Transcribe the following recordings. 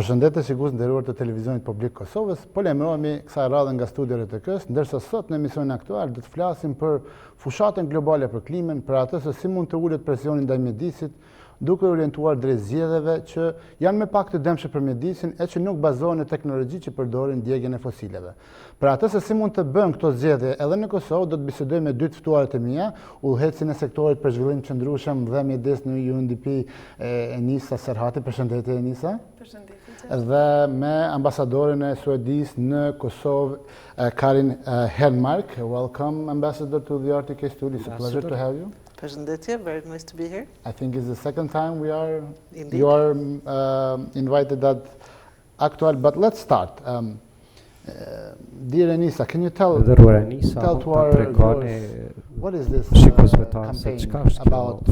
Përshëndetje shikues nderuar të televizionit publik Kosovës. Po lajmërohemi kësaj radhe nga studio RTK-s, ndërsa sot në emisionin aktual do të flasim për fushatën globale për klimën, për atë se si mund të ulet presioni ndaj mjedisit, duke orientuar drejt zgjedhjeve që janë më pak të dëmshme për mjedisin e që nuk bazohen në teknologji që përdorin djegjen e fosileve. Për atë se si mund të bën këto zgjedhje edhe në Kosovë, do të bisedoj me dy të ftuarët e mia, udhëheqësin e sektorit për zhvillim qëndrueshëm dhe mjedes në UNDP, Enisa Serhati. Përshëndetje Enisa. Përshëndetje. Dhe me ambasadorin e Suedis në Kosovë, Karin Henmark. Welcome, Ambassador, to the RTK studio. It's a pleasure to have you. Përshëndetje, very nice to be here. I think it's the second time Indeed. you are invited at Actual, but let's start. Dear Enisa, can you tell to our viewers, what is this campaign about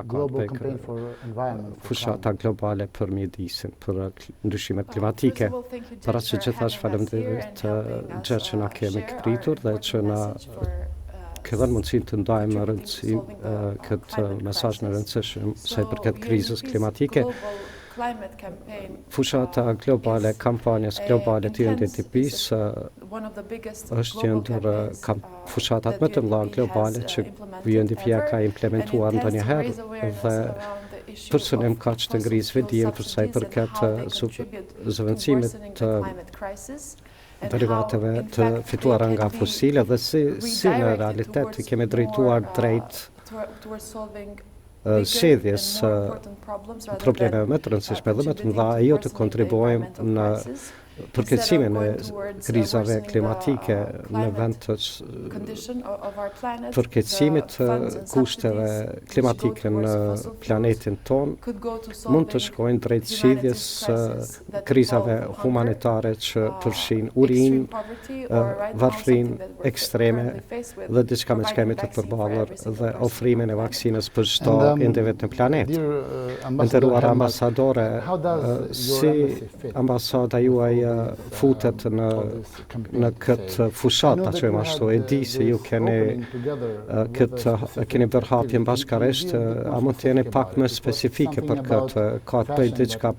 global campaign for environment? Fushata globale për mjedisin, për ndryshimet klimatike. Para që gjithash faleminderit gjë që na kemi këpritur dhe që na ke dhënë mundësinë të ndajmë rëndësi këtë mesazh në rëndësishëm sa i përket krizës klimatike. Fushata globale, kampanjës globale të UNDP-s është një ndër fushatat më të mëdha globale që UNDP-ja ka implementuar ndonjëherë dhe përsonim ka që të ngrisë vedijin për sa i përket zëvendësimit të derivateve të fituara nga fosile dhe si në realitet kemi drejtuar drejt zgjedhjes probleme më të rëndësishme dhe më të mëdha, jo të kontribuojmë në përkeqësimin e krizave klimatike në vend të përkeqësimit të kushteve klimatike në planetin ton, mund të shkojnë drejt zgjidhjes krizave humanitare që përfshin urinë, varfërinë ekstreme dhe diçka me çka jemi të përballur dhe ofrimin e vaksinës për çdo individ në planet. Nderuar ambasadore, si ambasada juaj futet në këtë fushat, që më ashtu, e di se ju keni bërë hapjen bashkërisht, a mund të jeni pak më specifike për këtë, ka të bëjë diçka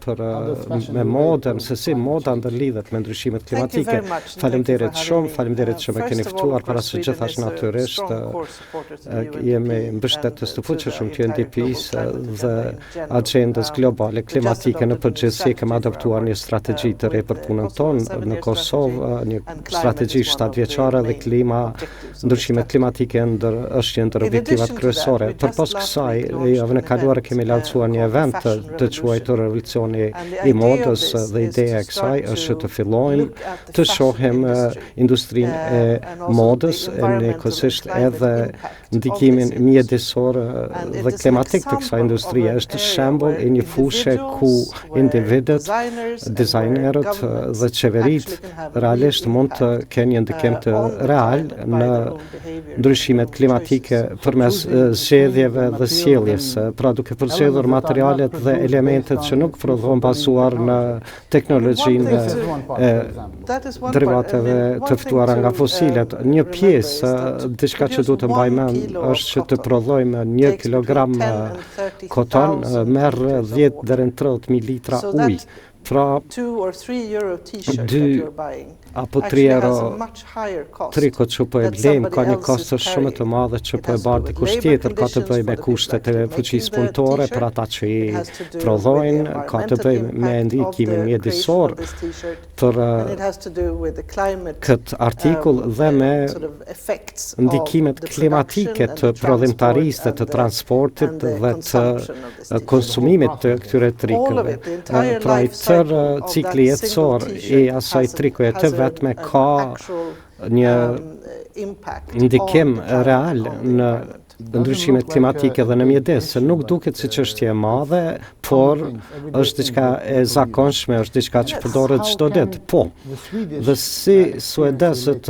me modën, se si moda ndërlidhet me ndryshimet klimatike. Faleminderit shumë, faleminderit që më keni ftuar, para së gjithash natyrisht jemi mbështetës të fuqishëm të UNDP-s dhe agjendës globale klimatike në përgjithësi. Kemi adoptuar një strategji të re për punën tonë në Kosovë, një strategji 7-vjeçare dhe ndryshimet klimatike është një ndër objektivat kryesore. Përpas kësaj, javën e kaluar kemi lanciuar një event të quajtur Revolucioni i modës dhe ideja e kësaj është të fillojmë të shohim industrinë e modës njëkohësisht edhe ndikimin mjedisor dhe klimatik të kësaj industrie. Është shembull i një fushe ku individët, dizajnerët dhe qeverit realisht mund të kenë një ndikim të real në ndryshimet klimatike përmes zgjedhjeve dhe sjelljes, pra duke përzgjedhur materialet dhe elementet që nuk prodhohen bazuar në teknologjinë e derivateve të ftuara nga fosilet. Një pjesë, diçka që duhet të mbajmë mend, është që të prodhojmë 1 kilogram koton merr 10 deri në 30.000 litra ujë. Pra 2 apo 3 euro trikot që po e blejmë ka një kostër shumë të madhe që po e barë dikush tjetër, ka të bëjë me kushtet e fuqisë punëtore për ata që i prodhojnë, ka të bëjë me ndikimin mjedisor për këtë artikull dhe me ndikimet klimatike të prodhimtarisë dhe të transportit dhe të konsumimit të këtyre trikëve. Pra i tërë cikli jetësor i asaj trikoje të vetme ka një ndikim real në ndryshimet klimatike dhe në mjedes, nuk duket si çështje e madhe, por është diçka e zakonshme, është diçka që përdoret çdo ditë. Po, dhe si suedezët,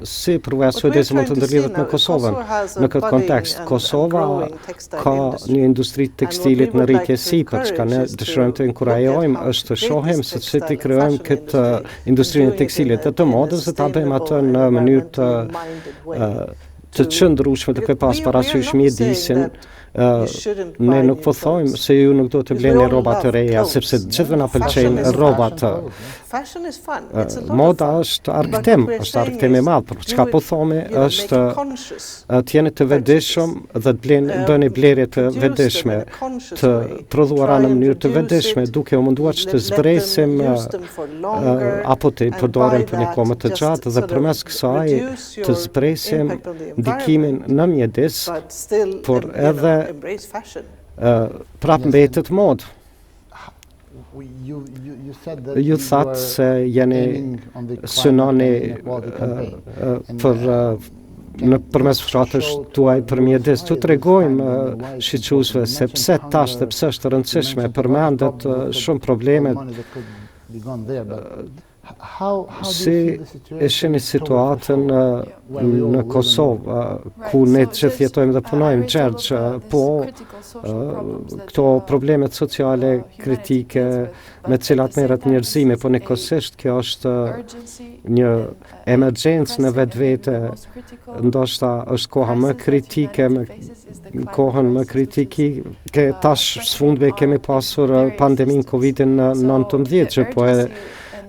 si përvoja suedeze mund të ndërlidhet me Kosovën në këtë kontekst. Kosova ka një industri tekstilit në rritje sipër, çka ne dëshirojmë të inkurajojmë është të shohim se si të krijojmë këtë industrinë e tekstilit dhe të modës dhe ta bëjmë atë në mënyrë të të qëndrueshme duke pas parasysh mjedisin. Ne nuk po thojmë se ju nuk do të bleni rroba të reja, sepse gjithëve na pëlqejnë rrobat. Moda është argëtim i madh, por çka po thome është të jeni të vetëdijshëm dhe të bëni blerje të vetëdijshme, të prodhuara në mënyrë të vetëdijshme, duke u munduar që të zbresim apo të përdorim për një kohë më të gjatë dhe përmes kësaj të zbresim ndikimin në mjedis, por edhe prap mbetet modë. Ju thatë se jeni synoni për në përmes fshatës tuaj për mjedis. Tu tregojmë shiqusve se pse tash dhe pse është rëndësishme, përmendet shumë probleme. Si e shihni situatën në Kosovë, ku ne gjithë jetojmë dhe punojmë gjergj, po këto problemet sociale, kritike, me cilat merret njerëzimi, po nekosisht kjo është një emergjencë në vetvete, ndoshta është koha më kritike, kohën më kritike, tash sfundve kemi pasur pandemin Covid-19 që po e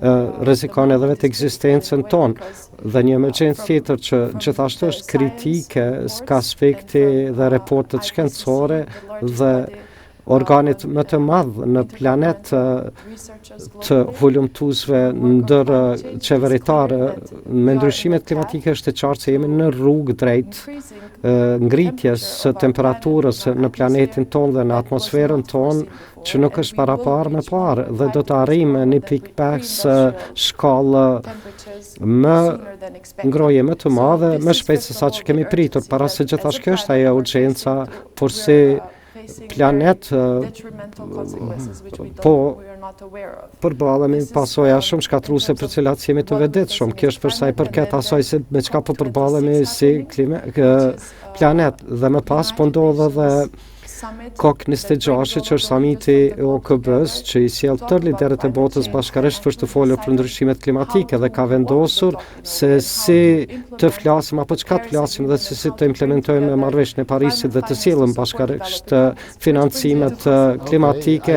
rrezikon edhe vetë ekzistencën tonë. Dhe një emergjencë tjetër që gjithashtu është kritike ka aspekti dhe reportet shkencore dhe organit më të madh në planet të volumtuesve ndër qeveritarë me ndryshimet klimatike është e qartë se jemi në rrugë drejt ngritjes së temperaturës në planetin tonë dhe në atmosferën tonë që nuk është paraparë më parë dhe do të arrijmë një pikë shkallë më ngroje më të madhe, më shpejt se sa që kemi pritur, para se gjithashtu kjo është ajo urgjenca, por si planet po përballemi pasoja shumë shkatruese për cilat jemi të vetëdijshëm. Kjo është për sa i përket asaj se me çka po përballemi si planet dhe më pas po ndodh edhe COP26 që është samiti i OKB-s që i sjell tërë liderët e botës bashkërisht për të folur për ndryshimet klimatike dhe ka vendosur se si të flasim apo çka të flasim dhe si të implementojmë marrëveshjen e Parisit dhe të sjellim bashkërisht financimet klimatike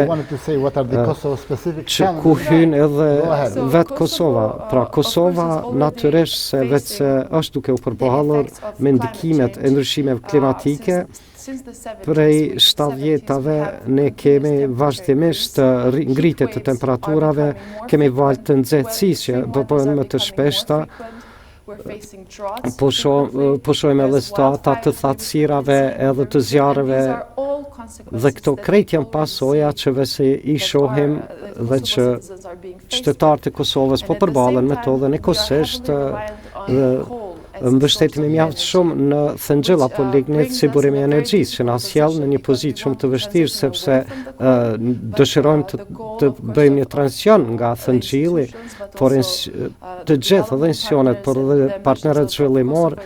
që ku hyn edhe vetë Kosova. Pra Kosova natyrisht se vetë se është duke u përballur me ndikimet e ndryshimeve klimatike. Prej 70-tave ne kemi vazhdimisht ngritje të temperaturave, kemi valë të nxehtësisë që bëhen më të shpeshta, po shohim edhe situata të thatësirave edhe të zjarreve dhe këto krejt janë pasoja që vese i shohim dhe që qytetarët e Kosovës po përballen me to dhe nekosisht mbështetemi mjaft shumë në thëngjëll apo lignit si burimi i energjisë që na sjell në një pozitë shumë të vështirë sepse dëshirojmë të bëjmë një tranzicion nga thëngjilli, por të gjithë edhe institucionet, por edhe partnerët zhvillimor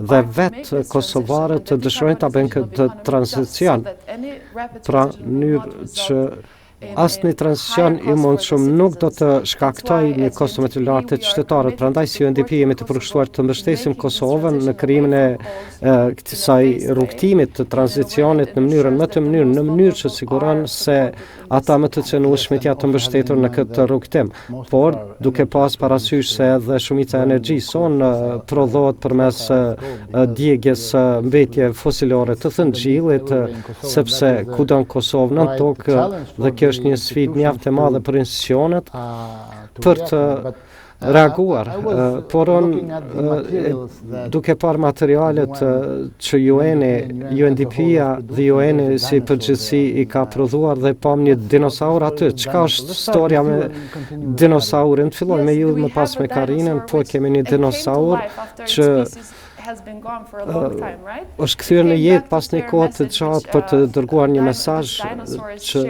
dhe vetë kosovarët të dëshirojnë ta bëjnë këtë tranzicion. Pra mënyrë që asnjë tranzicion i mundshëm nuk do të shkaktoj një kosto më të lartë të qytetarët. Prandaj si UNDP jemi të përkushtuar të mbështesim Kosovën në krijimin e kësaj rrugtimit të tranzicionit në mënyrë që siguron se ata më të cënueshmit janë të mbështetur në këtë rrugtim. Por duke pas parasysh se edhe shumica e energjisë sonë prodhohet përmes djegjes mbetje fosilore të thëngjillit, sepse kudo në Kosovë nën tokë dhe kjo është një sfidë mjaft e madhe për institucionet për të reaguar, por duke parë materialet që UNDP-ja dhe UN si përgjithësi i ka prodhuar dhe pam një dinosaur aty. Çka është historia me dinosaurin? Filloj me ju më pas me Karinën, po kemi një dinosaur që është kthyer në jetë pas një kohë të gjatë për të dërguar një mesazh që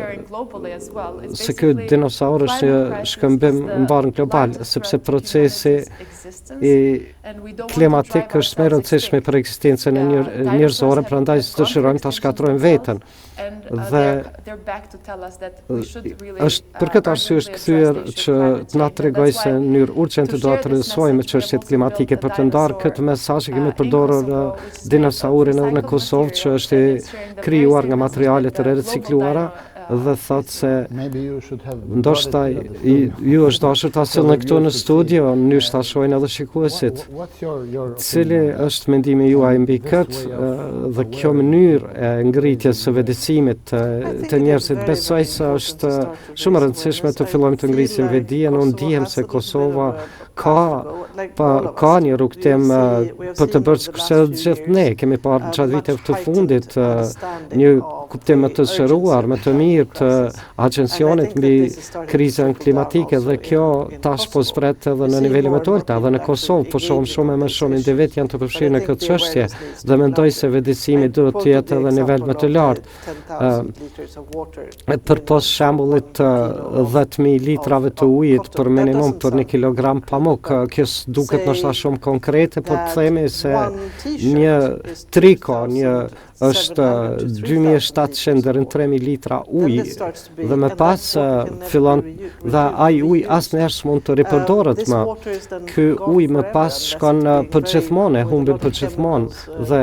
se ky dinosaur është një shkëmbim mbarë global, sepse procesi i klimatik është më i rëndësishëm për ekzistencën e njerëzore, prandaj dëshirojmë ta shkatrojmë veten. dhe është për këtë arsye është kthyer që të na tregoj se në mënyrë urgjente do të rrësojmë çështjet klimatike për të ndarë këtë mesazh që kemi përdorur dinosaurin edhe në Kosovë që është krijuar nga materiale të recikluara dhe thotë se ndoshta ju është dashur ta sjellni këtu në studio në mënyrë ta shohin edhe shikuesit. Cili është mendimi juaj mbi këtë dhe kjo mënyrë e ngritjes së vetëdijsimit të njerëzit? Besoj se është shumë e rëndësishme të fillojmë të ngrisim vetëdijen. Unë ndihem se Kosova ka një rrugtim për të bërë kurse gjithë ne kemi parë gjatë viteve të fundit një kuptim më të shëruar, më të mirë të agjencionit mbi krizën klimatike dhe kjo tash po zbret edhe në nivele më të ulta edhe në Kosovë, po shohim shumë e më shumë individ janë të përfshirë në këtë çështje dhe mendoj se vetëdijsimi duhet të jetë edhe në nivel më të lartë. Për pos shembullit 10.000 litrave të ujit për minimum për 1 kilogram pamuk, kjo duket ndoshta shumë konkrete, por të themi se një triko, është 2.700 deri në 3.000 litra ujë dhe më pas fillon dhe ai ujë asnjëherë s'mund të ripërdoret më. Ky ujë më pas shkon për gjithmonë, humbin për gjithmonë dhe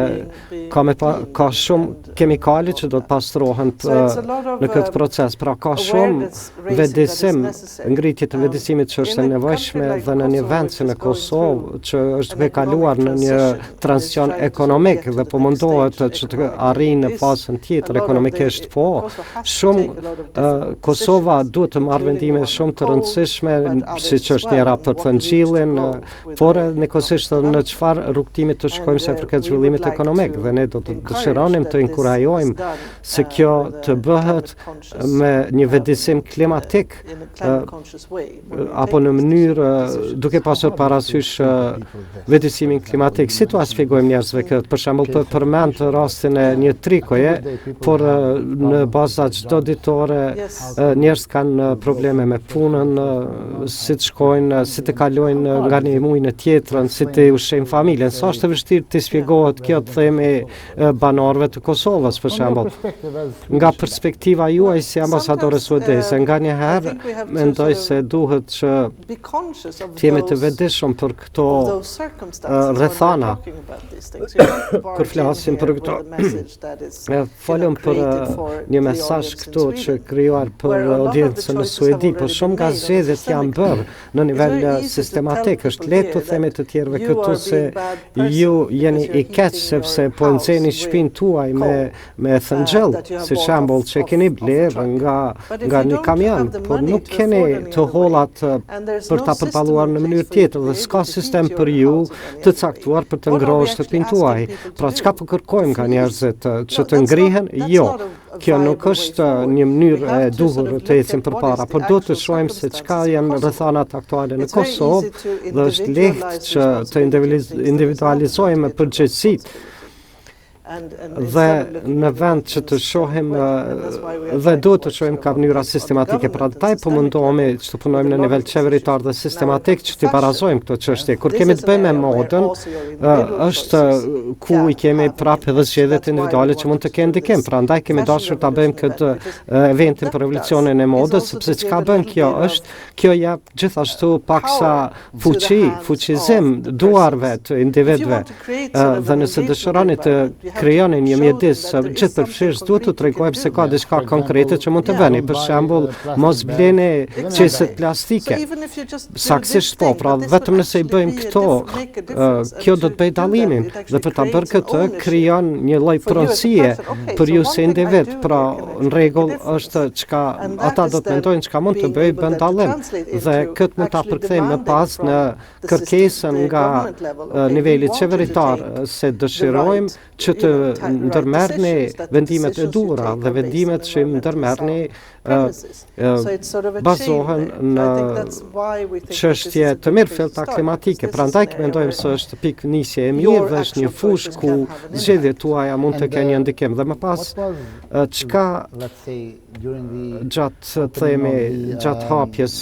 ka shumë kimikale që do të pastrohen në këtë proces. Pra ka shumë vetëdijsim, ngritje të vetëdijsimit që është e nevojshme dhe në një vend si në Kosovë që është duke kaluar në një tranzicion ekonomik dhe po mundohet që të arrijë në fazën tjetër ekonomikisht, po shumë Kosova duhet të marrë vendime shumë të rëndësishme, siç është njëra për të ngjillin, por njëkohësisht në çfarë rrugtimi të shkojmë se përket zhvillimit ekonomik dhe ne do të dëshironim të inkurajojmë se kjo të bëhet me një vetëdijsim klimatik apo në mënyrë duke pasur parasysh vetëdijsimin klimatik. Si tu shpjegojmë njerëzve këtë? Për shembull të përmend rastin e një trikoje, por në baza çdo ditore njerëz kanë probleme me punën, si të shkojnë, si të kalojnë nga një muaj në tjetrën, si të ushqejnë familjen. Sa është e vështirë të shpjegohet kjo të themi banorëve të Kosovës për shembull. Nga perspektiva juaj si ambasadore suedeze, nganjëherë mendoj se duhet që të jemi të vetëdijshëm për këto rrethana. Kur flasim për këto, folëm për një mesazh këtu që krijuar për audiencën në Suedi, por shumë nga zgjedhjet janë bërë në nivel sistematik. Është lehtë të themi të tjerëve këtu se ju jeni i keq sepse po nxjeni shtëpinë tuaj me thëngjell, si shembull që keni blerë nga një kamion, por nuk keni të hollat për ta përballuar në mënyrë tjetër dhe s'ka sistem për ju të caktuar për të ngrohur shtëpinë tuaj. Pra çka po kërkojmë nga njerëzit që të ngrihen? Jo. Kjo nuk është një mënyrë e duhur të ecim përpara, por do të shohim se çka janë rrethanat aktuale në Kosovë dhe është lehtë që të individualizojmë përgjegjësitë dhe në vend që të shohim dhe duhet të shohim ka mënyra sistematike. Pra ndaj po mundohemi që të punojmë në nivel qeveritar dhe sistematik që të barazojmë këto çështje. Kur kemi të bëjmë me modën, është ku i kemi prapë edhe zgjedhjet individuale që mund të kenë ndikim. Pra ndaj kemi dashur ta bëjmë këtë eventin për revolucionin e modës, sepse çka bën kjo jep gjithashtu paksa fuqizim duarve të individëve dhe nëse dëshironi të krijoni një mjedis gjithëpërfshirës, duhet të tregojmë se ka diçka konkrete që mund të bëni. Për shembull, mos bleni qeset plastike. Saktësisht po, pra vetëm nëse i bëjmë këto, kjo do të bëjë dallimin dhe për ta bërë këtë krijon një lloj pronësie për ju si individ. Pra në rregull është çka ata do të mendojnë çka mund të bëjë bën dallim dhe këtë mund ta përkthejmë më pas në kërkesën nga niveli qeveritar se dëshirojmë që të ndërmerrni vendimet e duhura dhe vendimet që ndërmerrni bazohen në çështje të mirëfillta klimatike. Prandaj mendojmë se është pikë nisje e mirë dhe është një fushë ku zgjedhjet tuaja mund të kenë një ndikim. Dhe më pas çka gjatë hapjes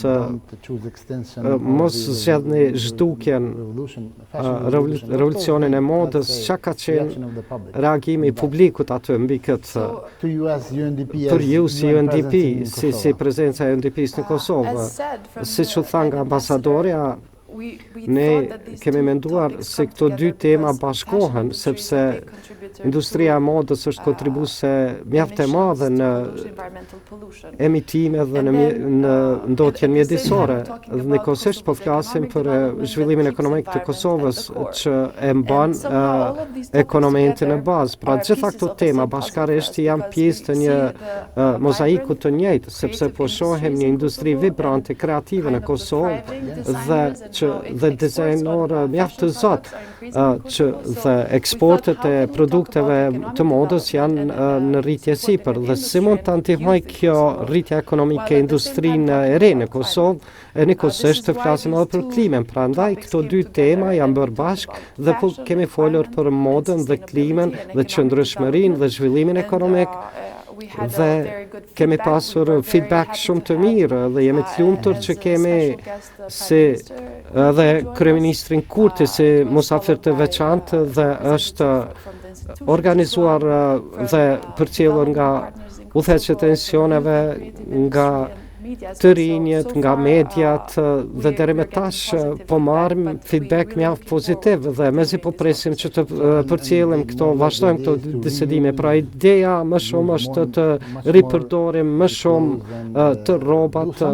mos zgjedhni zhdukjen revolucionin e modës, çka ka qenë reagimi i publikut aty mbi këtë. To you as UNDP, Për ju si UN UNDP, presence in si Kosovo. prezenca e UNDP-s në Kosovë, siç u tha nga ambasadorja, ne kemi menduar se këto dy tema bashkohen, sepse industria e modës është kontribuese mjaft e madhe në emitime dhe në ndotjen mjedisore. Dhe njëkohësisht po flasim për zhvillimin ekonomik të Kosovës që e mban ekonominë në bazë. Pra gjitha këto tema bashkarisht janë pjesë të një mozaiku të njëjtë, sepse po shohim një industri vibrante, kreative në Kosovë dhe dizajnorë mjaft të zot që dhe eksportet e produkteve të modës janë në rritje sipër dhe si mund të ndihmoj kjo rritja ekonomike e industrinë e re në Kosovë e njëkohësisht të flasim edhe për klimën. Prandaj këto dy tema janë bërë bashkë dhe po kemi folur për modën dhe klimën dhe qëndrueshmërinë dhe zhvillimin ekonomik. Dhe kemi pasur feedback shumë të mirë dhe jemi të lumtur që kemi si edhe kryeministrin Kurti si musafir të veçantë dhe është organizuar dhe përcjellur nga udhëheqësit e misioneve, nga të rinjët, nga mediat dhe deri më tash po marrim feedback mjaft pozitiv dhe mezi po presim që të përcjellim këto, vazhdojmë këto bisedime. Pra ideja më shumë është të ripërdorim më shumë të rrobat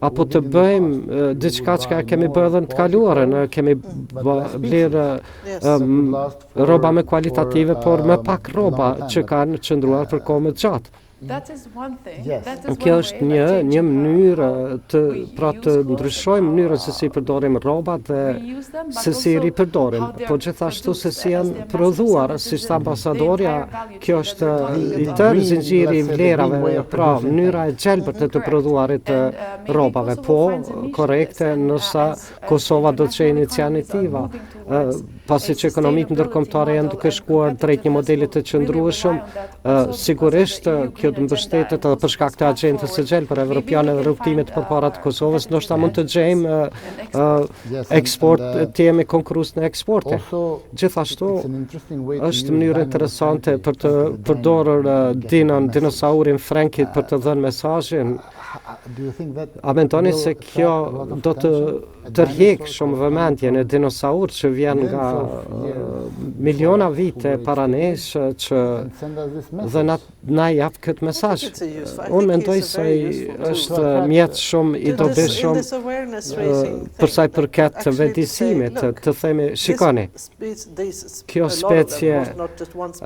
apo të bëjmë diçka që kemi bërë edhe në të kaluarën, kemi blerë rroba më kualitative, por më pak rroba që kanë qëndruar për kohë më gjatë. Kjo është një mënyrë të ndryshojmë mënyrën se si përdorim rrobat dhe se si ripërdorim, po gjithashtu se si janë prodhuar, si shtë ambasadorja, kjo është i tërë zinxhiri i vlerave, pra mënyra e gjelbërt të prodhuarit të rrobave, po korrekte nësa Kosova do të çojë iniciativa, pasi që ekonomitë ndërkombëtare janë duke shkuar drejt një modeli të qëndrueshëm, sigurisht kjo të mbështetet edhe për shkak të agjendës së gjelbër evropiane dhe rrugtimit përpara të Kosovës, ndoshta mund të gjejmë eksport të jemi konkurrues në eksporte. Gjithashtu është mënyrë interesante për të përdorur dinosaurin Frankit për të dhënë mesazhin. A mendoni se kjo do të tërheq shumë vëmendjen e dinosaur që vjen nga miliona vite para nesh që dhe na jap këtë mesazh. Unë mendoj se është mjet shumë i dobishëm për sa i përket vedisimit, të themi, shikoni, kjo specie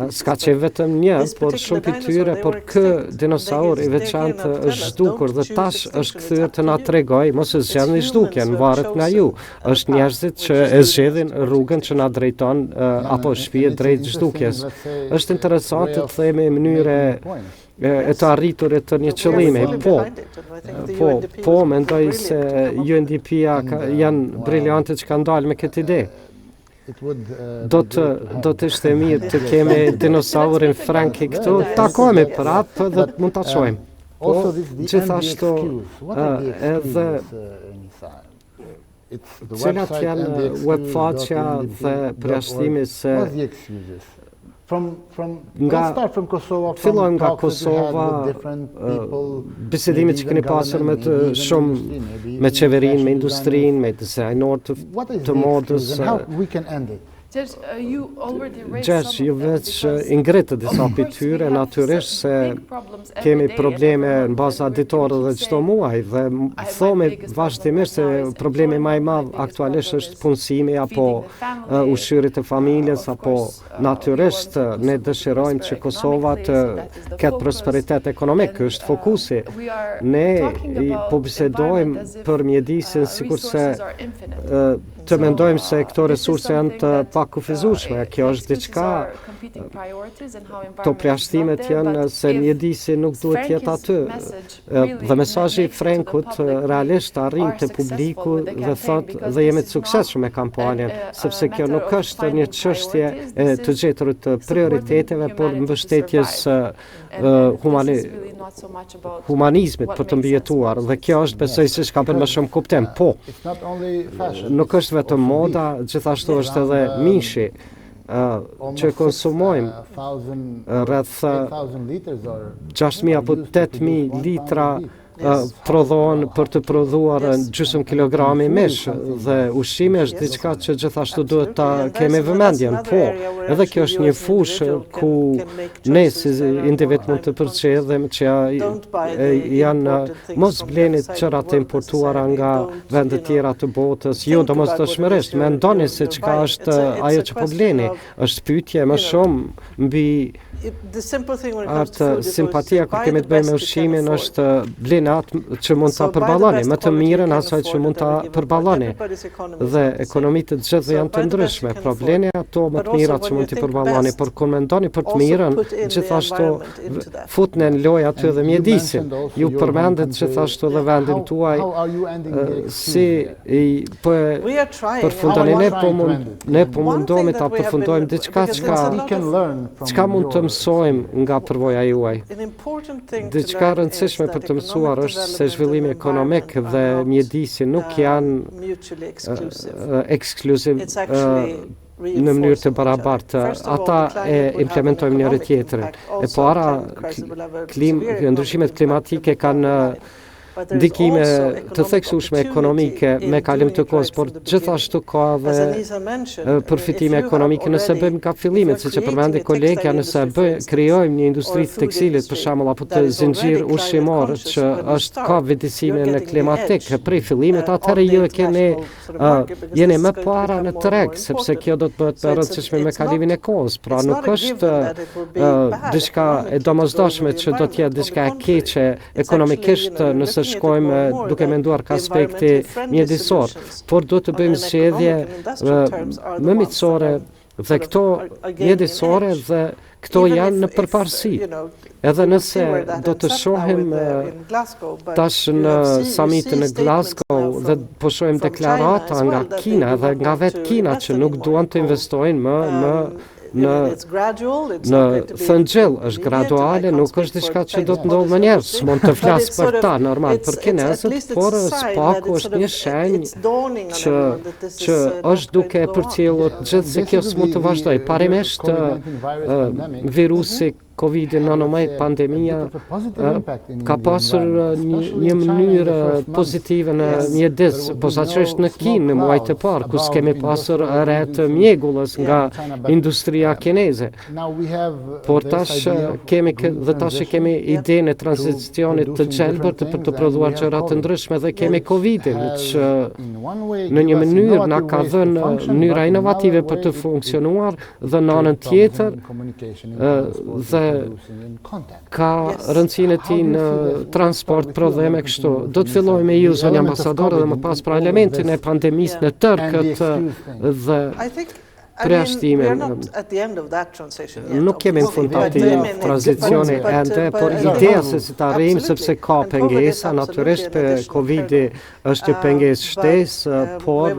s'ka që vetëm një, por shumë për tyre, por kë dinosaur i veçantë është zhdukur dhe tash është kthyer të na tregoj mos e zgjedhni zhdukjen, varet nga ju. Është njerëzit që e zgjedhin rrugën që na drejton apo shpihet drejt zhdukjes. Është interesante të themi mënyre e të arriturit të një qëllimi. Po, mendoj se UNDP-ja janë briljante që kanë dalë me këtë ide. Do të ishte mirë të kemi dinosaurin Franki këtu, takohemi prapë dhe mund ta shohim. Po, gjithashtu edhe cilat janë webfaqja dhe përjashtimi se fillon nga Kosova, bisedimit që keni pasur me të shumë me qeverinë, me industrinë, me dizajnorë të modës. Gjergj, ju veç ingritë disa për tyre, natyrisht se kemi probleme në baza ditore dhe çdo muaj dhe thome vazhdimisht se problemi më i madh aktualisht është punësimi apo ushqyrit të familjes apo natyrisht ne dëshirojmë që Kosova të ketë prosperitet ekonomik, është fokusi. Ne po bisedojmë për mjedisin sikurse të mendojmë se këto resurse janë të pakufizueshme. Kjo është diçka, to përjashtimet janë se mjedisi nuk duhet jetë aty. Dhe mesazhi i Frankut realisht arrin te publiku dhe thotë dhe jemi të suksesshëm me kampanjen, sepse kjo nuk është një çështje të gjetur të prioriteteve, por mbështetjes humanizmit për të mbijetuar dhe kjo është besoj se ka bërë më shumë kuptim. Po, nuk është vetëm moda, gjithashtu është edhe mishi. që konsumojmë rreth 6.000 apo 8.000 litra prodhohen për të prodhuar gjysmë kilogrami mish dhe ushqimi është diçka që gjithashtu duhet ta kemi vëmendjen. Po, edhe kjo është një fushë ku ne si individ mund të përcjellim që janë mos bleni gjëra të importuara nga vende tjera të botës. Jo, domosdoshmërisht, mendoni se çka është ajo që po bleni. Është pyetje më shumë mbi atë simpatia kur kemi të bëjmë me ushqimin është bleni atë që mund ta përballoni, më të mirën asaj që mund ta përballoni. Dhe ekonomitë të gjithë janë të ndryshme. Problemi ato më të mirat që mund t'i përballoni, por kur mendoni për të mirën, gjithashtu futni në lojë aty dhe mjedisin. Ju përmendet gjithashtu dhe vendin tuaj si përfundoni ne po mundohemi ta përfundojmë diçka çka mund të mësojmë nga përvoja juaj. Diçka e rëndësishme për të mësuar është se zhvillimi ekonomik dhe mjedisi nuk janë ekskluziv në mënyrë të barabartë. Ata e implementojmë njëri tjetrin. E para, ndryshimet klimatike kanë ndikime të theksueshme ekonomike me kalim të kohës, por gjithashtu ka dhe përfitime ekonomike nëse bëjmë ka fillimet, siç e përmendi kolegja, nëse krijojmë një industri të tekstilit për shembull apo të zinxhir ushqimor që është ka vëdësime në klimatik prej fillimit, atëherë ju jeni më para në treg, sepse kjo do të bëhet më e rëndësishme me kalimin e kohës. Pra nuk është diçka e domosdoshme që do të jetë diçka e keqe ekonomikisht nëse shkojmë duke menduar ka aspekti mjedisor, por do të bëjmë zgjedhje më miqësore dhe këto mjedisore dhe këto janë në përparësi. Edhe nëse do të shohim tash në summitin në Glasgow dhe po shohim deklarata nga Kina dhe nga vetë Kina që nuk duan të investojnë më në thëngjell, është graduale, nuk është diçka që do të ndodhë më njerë, s'mund të flasë për ta normal për kinesët, por spaku është një shenjë që është duke përcjellur gjithë se kjo s'mund të vazhdoj. Parimisht virusi COVID-19 pandemia ka pasur një mënyrë pozitive në mjedis, posaçërisht në Kinë në muajt e parë, ku s'kemi pasur re të mjegullës nga industria kineze. Por tash kemi idenë e tranzicionit të gjelbërt për të prodhuar gjëra të ndryshme dhe kemi COVID-in, që në një mënyrë na ka dhënë mënyra inovative për të funksionuar dhe në anën tjetër dhe ka rëndësinë e tij në transport, prodhime kështu. Do të fillojmë me ju, zonja ambasadore, dhe më pas për elementin e pandemisë në tërë këtë dhe preashtimin. Nuk kemi në fund të atij tranzicioni ende, por ideja se si ta arrijmë sepse ka pengesa, natyrisht për Covid-i është një pengesë shtesë, por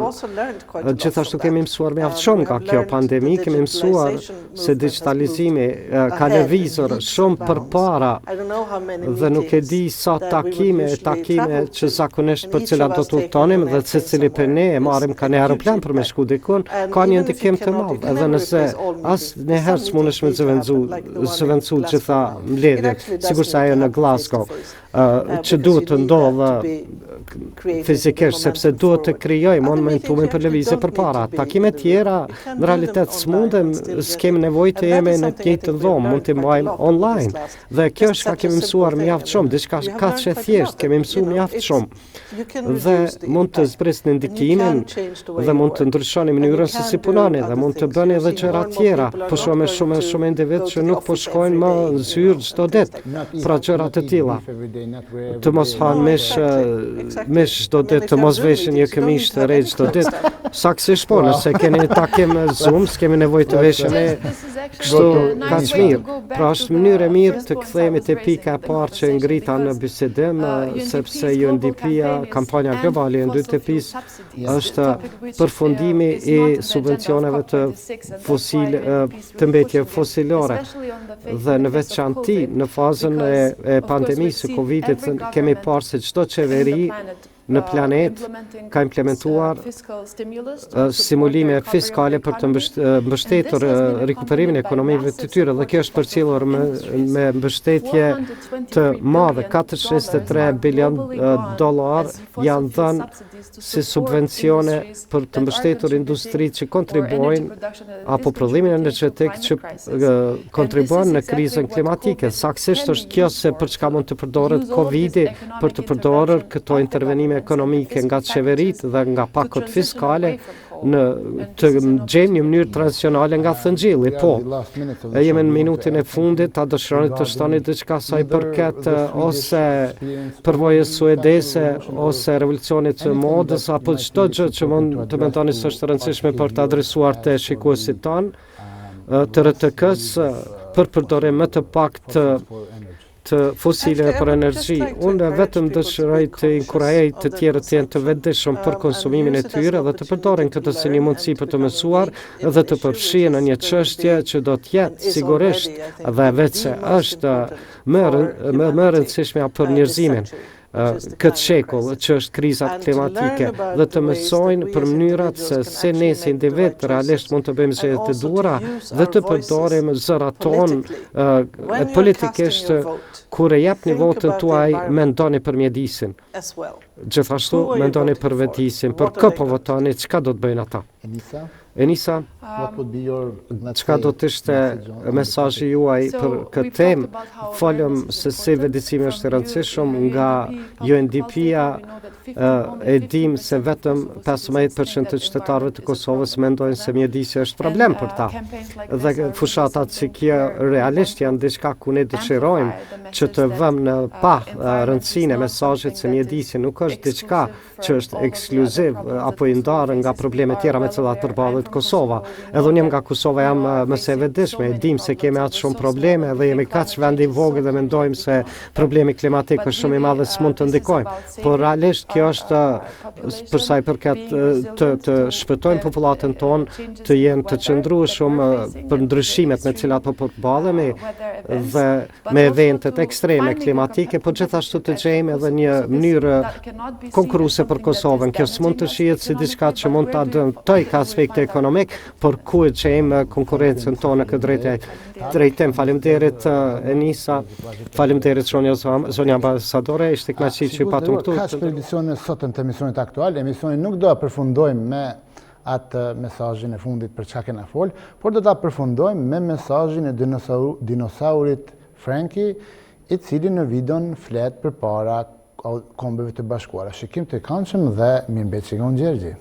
gjithashtu kemi mësuar mjaft shumë nga kjo pandemi, kemi mësuar se digitalizimi ka lëvizur shumë përpara dhe nuk e di sa takime që zakonisht për cilat do të udhtonim dhe secili për ne e marrim ka një aeroplan për me shku dikun, ka një ndikim të madh, edhe nëse asnjëherë s'mundesh me zëvendësu gjitha mbledhjet, sigurisht ajo në Glasgow, që duhet të ndodhë fizikisht, sepse duhet të krijojmë momentumin për lëvizje përpara. Takime tjera në realitet s'mundem, s'kemi nevojë të jemi në të njëjtën dhomë, mund të mbajmë online. Dhe kjo është ka kemi mësuar mjaft shumë, diçka kaq e thjesht, kemi mësuar mjaft shumë. Dhe mund të zbrisni ndikimin dhe mund të ndryshoni mënyrën se si punoni dhe mund të bëni edhe gjëra tjera. Po shohim shumë individ që nuk po shkojnë më në zyrë çdo ditë pra gjëra të tilla. Të mos hanë mish çdo ditë, të mos veshin një këmishë të re çdo ditë. Saktësisht po, nëse keni një takim Zoom, s'kemi nevojë të veshim kështu kaq mirë. Pra është mënyrë e mirë të kthehemi te pika e parë që ngrita në bisedim, sepse UNDP-ja, kampanja globale e UNDP-s, është përfundimi i subvencioneve të mbetje fosilore. Dhe në veçanti në fazën e pandemisë së Covidit kemi parë se çdo qeveri në planet ka implementuar stimulime fiskale për të mbështetur rikuperimin e ekonomive të tyre dhe kjo është përcjellur me mbështetje të madhe. 423 bilion dollar janë dhënë si subvencione për të mbështetur industritë që kontribuojnë apo prodhimin energjetik që kontribuojnë në krizën klimatike. Saktësisht është kjo se për çka mund të përdoret Covidi për të përdorur këto intervenime ekonomike nga qeveritë dhe nga pakot fiskale në të gjejmë një mënyrë tranzicionale nga thëngjilli. Po, jemi në minutin e fundit, a dëshironi të shtoni diçka sa i përket ose përvojës suedese ose revolucionit të modës apo çdo gjë që mund të mendoni se është e rëndësishme për të adresuar te shikuesit tanë të RTK-s për përdorim më të paktë të fosile për energji. Unë vetëm dëshiroj të inkurajoj të tjerët të jenë të vetëdijshëm për konsumimin e tyre dhe të përdorin këtë si një mundësi për të mësuar dhe të përfshihen në një çështje që do të jetë sigurisht dhe veçse është më rëndësishme për njerëzimin këtë shekull që është krizat klimatike dhe të mësojnë për mënyrat se ne si individ realisht mund të bëjmë zgjedhje të duhura dhe të përdorim zërat tonë politikisht kur e japni votën tuaj mendoni për mjedisin. Gjithashtu mendoni për vetisin, për kë po votoni, çka do të bëjnë ata. Enisa, çka do të ishte mesazhi juaj për këtë temë? Folëm se si vëdësimi është i rëndësishëm nga UNDP-a, e dim se vetëm 15% të qytetarëve të Kosovës mendojnë se mjedisi është problem për ta. Dhe fushatat si kjo realisht janë diçka ku ne dëshirojmë që të vëmë në pa rëndësinë e mesazhit se mjedisi nuk është diçka që është ekskluziv apo i ndarë nga probleme tjera me cilat përballet Kosova. Edhe unë jam nga Kosova, jam më së vetëdijshme, e dim se kemi atë shumë probleme dhe jemi kaq vend i vogël dhe mendojmë se problemi klimatik është shumë i madh dhe s'mund të ndikojmë. Por realisht kjo është për sa i përket të shpëtojmë popullatën tonë të jenë të qëndrueshëm për ndryshimet me të cilat po përballemi dhe me eventet ekstreme klimatike, por gjithashtu të gjejmë edhe një mënyrë konkurruese për Kosovën. Kjo s'mund të shihet si diçka që mund ta dëmtojë ka aspekte ekonomik, por ku e gjejmë konkurrencën tonë në këtë drejtim. Faleminderit Enisa, faleminderit zonja ambasadore, ishte kënaqësi që ju patëm këtu. Kaq për edicionin sotëm të emisionit aktual. Emisionin nuk do ta përfundojmë me atë mesazhin e fundit për çka kena fol, por do ta përfundojmë me mesazhin e dinosaurit Franky, i cili në videon flet përpara kombeve të bashkuara. Shikim të këndshëm dhe mirëmbëjtje nga unë Gjergji.